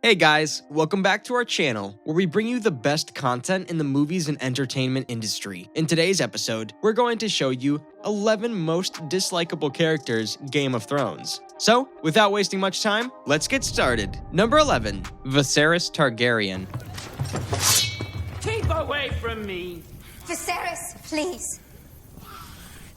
Hey guys, welcome back to our channel, where we bring you the best content in the movies and entertainment industry. In today's episode, we're going to show you 11 most dislikable characters Game of Thrones. So, without wasting much time, let's get started. Number 11, Viserys Targaryen. Keep away from me! Viserys, please.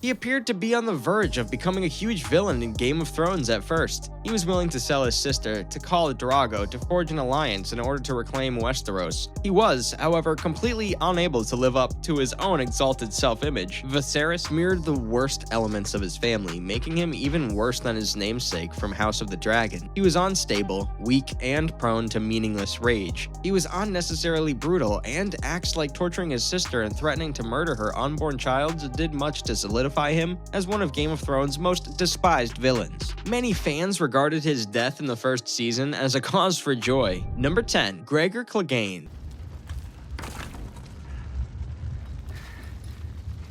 He appeared to be on the verge of becoming a huge villain in Game of Thrones at first. He was willing to sell his sister to Khal Drogo to forge an alliance in order to reclaim Westeros. He was, however, completely unable to live up to his own exalted self-image. Viserys mirrored the worst elements of his family, making him even worse than his namesake from House of the Dragon. He was unstable, weak, and prone to meaningless rage. He was unnecessarily brutal, and acts like torturing his sister and threatening to murder her unborn child did much to solidify him as one of Game of Thrones' most despised villains. Many fans regarded his death in the first season as a cause for joy. Number 10, Gregor Clegane.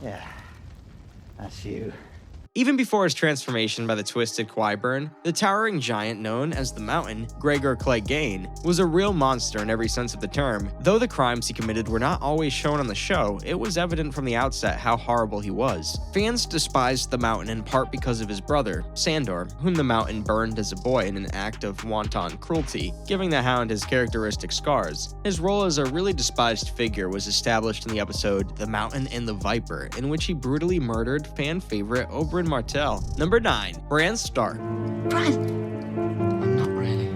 Yeah, that's you. Even before his transformation by the twisted Qyburn, the towering giant known as the Mountain, Gregor Clegane, was a real monster in every sense of the term. Though the crimes he committed were not always shown on the show, it was evident from the outset how horrible he was. Fans despised the Mountain in part because of his brother, Sandor, whom the Mountain burned as a boy in an act of wanton cruelty, giving the Hound his characteristic scars. His role as a really despised figure was established in the episode The Mountain and the Viper, in which he brutally murdered fan favorite Oberyn Martell. Number 9, Bran Stark. Bran! I'm not really.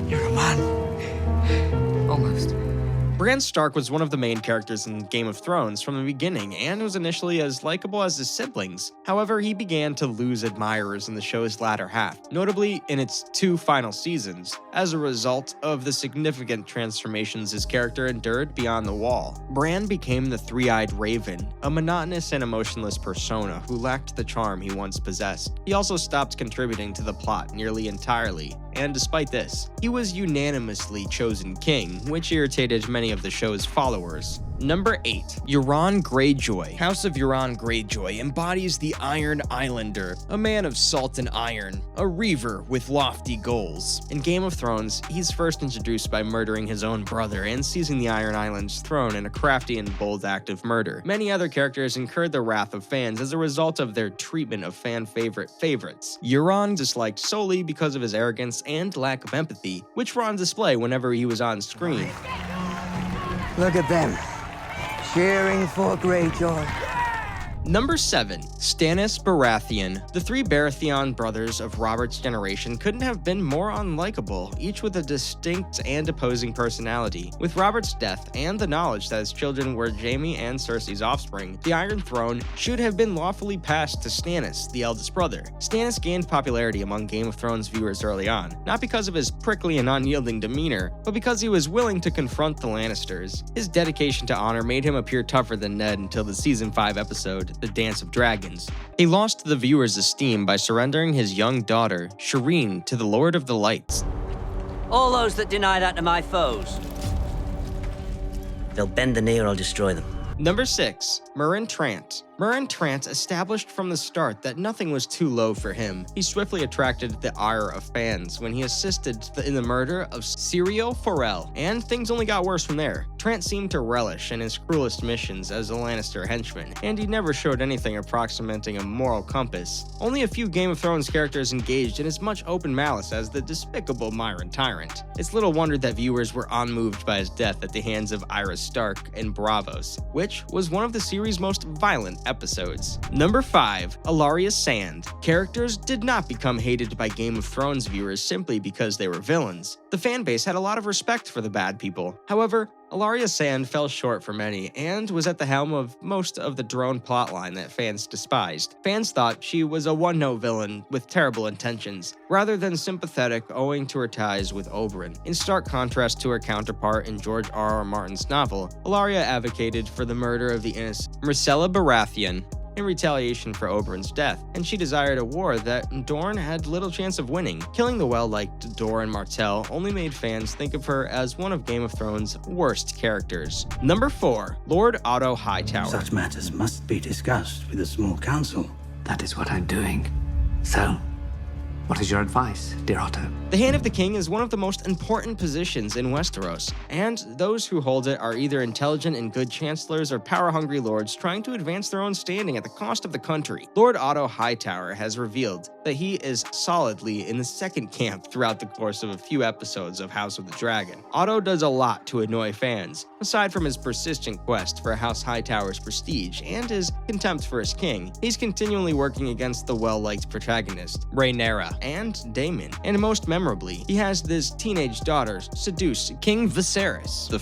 You're a man. Almost. Bran Stark was one of the main characters in Game of Thrones from the beginning and was initially as likable as his siblings. However, he began to lose admirers in the show's latter half, notably in its 2 final seasons, as a result of the significant transformations his character endured beyond the wall. Bran became the three-eyed raven, a monotonous and emotionless persona who lacked the charm he once possessed. He also stopped contributing to the plot nearly entirely, and despite this, he was unanimously chosen king, which irritated many of the show's followers. Number 8, Euron Greyjoy. House of Euron Greyjoy embodies the Iron Islander, a man of salt and iron, a reaver with lofty goals. In Game of Thrones, he's first introduced by murdering his own brother and seizing the Iron Island's throne in a crafty and bold act of murder. Many other characters incurred the wrath of fans as a result of their treatment of fan favorites. Euron disliked solely because of his arrogance and lack of empathy, which were on display whenever he was on screen. Look at them, cheering for Greyjoy. Number 7, Stannis Baratheon. The 3 Baratheon brothers of Robert's generation couldn't have been more unlikable, each with a distinct and opposing personality. With Robert's death and the knowledge that his children were Jaime and Cersei's offspring, the Iron Throne should have been lawfully passed to Stannis, the eldest brother. Stannis gained popularity among Game of Thrones viewers early on, not because of his prickly and unyielding demeanor, but because he was willing to confront the Lannisters. His dedication to honor made him appear tougher than Ned until the Season 5 episode, The Dance of Dragons. He lost the viewers' esteem by surrendering his young daughter, Shireen, to the Lord of the Lights. All those that deny that to my foes, they'll bend the knee or I'll destroy them. Number 6, Meryn Trant. Meryn Trant established from the start that nothing was too low for him. He swiftly attracted the ire of fans when he assisted in the murder of Syrio Forel, and things only got worse from there. Trant seemed to relish in his cruelest missions as a Lannister henchman, and he never showed anything approximating a moral compass. Only a few Game of Thrones characters engaged in as much open malice as the despicable Myron Tyrant. It's little wonder that viewers were unmoved by his death at the hands of Arya Stark and Braavos, which was one of the series' most violent episodes. Number 5, Ellaria Sand. Characters did not become hated by Game of Thrones viewers simply because they were villains. The fan base had a lot of respect for the bad people. However, Ellaria Sand fell short for many and was at the helm of most of the drone plotline that fans despised. Fans thought she was a one-note villain with terrible intentions, rather than sympathetic owing to her ties with Oberyn. In stark contrast to her counterpart in George R.R. Martin's novel, Ellaria advocated for the murder of the innocent Myrcella Baratheon in retaliation for Oberyn's death, and she desired a war that Dorne had little chance of winning. Killing the well-liked Doran Martell only made fans think of her as one of Game of Thrones' worst characters. Number 4, Lord Otto Hightower. Such matters must be discussed with a small council. That is what I'm doing. So, What is your advice, dear Otto? The Hand of the King is one of the most important positions in Westeros, and those who hold it are either intelligent and good chancellors or power-hungry lords trying to advance their own standing at the cost of the country. Lord Otto Hightower has revealed that he is solidly in the second camp throughout the course of a few episodes of House of the Dragon. Otto does a lot to annoy fans, aside from his persistent quest for House Hightower's prestige and his contempt for his king. He's continually working against the well-liked protagonist, Rhaenyra, and Daemon, and most memorably, he has this teenage daughter seduce King Viserys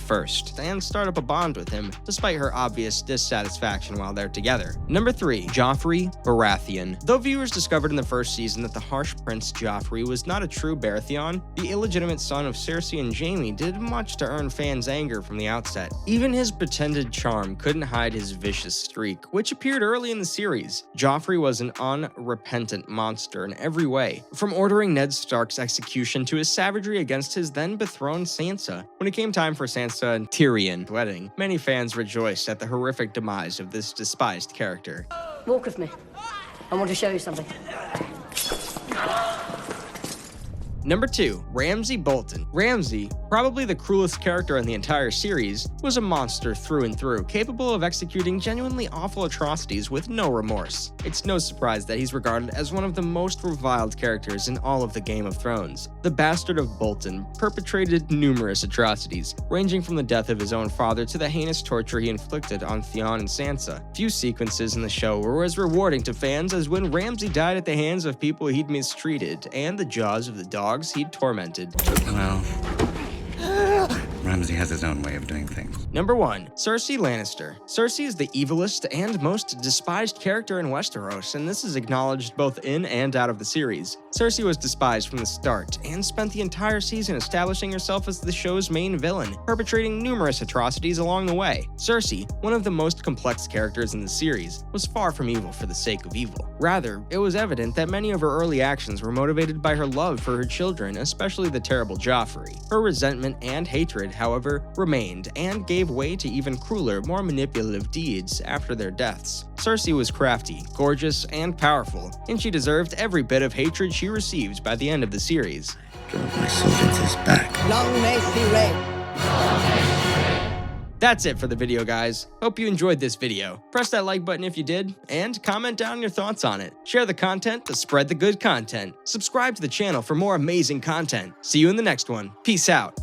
I and start up a bond with him, despite her obvious dissatisfaction while they're together. Number 3. Joffrey Baratheon. Though viewers discovered in the first season that the harsh Prince Joffrey was not a true Baratheon, the illegitimate son of Cersei and Jaime did much to earn fans' anger from the outset. Even his pretended charm couldn't hide his vicious streak, which appeared early in the series. Joffrey was an unrepentant monster in every way, from ordering Ned Stark's execution to his savagery against his then betrothed Sansa. When it came time for Sansa and Tyrion's wedding, many fans rejoiced at the horrific demise of this despised character. Walk with me. I want to show you something. Number 2. Ramsay Bolton. Ramsay, probably the cruelest character in the entire series, was a monster through and through, capable of executing genuinely awful atrocities with no remorse. It's no surprise that he's regarded as one of the most reviled characters in all of the Game of Thrones. The bastard of Bolton perpetrated numerous atrocities, ranging from the death of his own father to the heinous torture he inflicted on Theon and Sansa. Few sequences in the show were as rewarding to fans as when Ramsay died at the hands of people he'd mistreated and the jaws of the dogs he'd tormented. Well, Ramsay has his own way of doing things. Number 1. Cersei Lannister. Cersei is the evilest and most despised character in Westeros, and this is acknowledged both in and out of the series. Cersei was despised from the start, and spent the entire season establishing herself as the show's main villain, perpetrating numerous atrocities along the way. Cersei, one of the most complex characters in the series, was far from evil for the sake of evil. Rather, it was evident that many of her early actions were motivated by her love for her children, especially the terrible Joffrey. Her resentment and hatred, however, remained, and gave way to even crueler, more manipulative deeds after their deaths. Cersei was crafty, gorgeous, and powerful, and she deserved every bit of hatred she received by the end of the series. Drove my soldiers back. Long may she reign. That's it for the video, guys. Hope you enjoyed this video. Press that like button if you did, and comment down your thoughts on it. Share the content to spread the good content. Subscribe to the channel for more amazing content. See you in the next one. Peace out.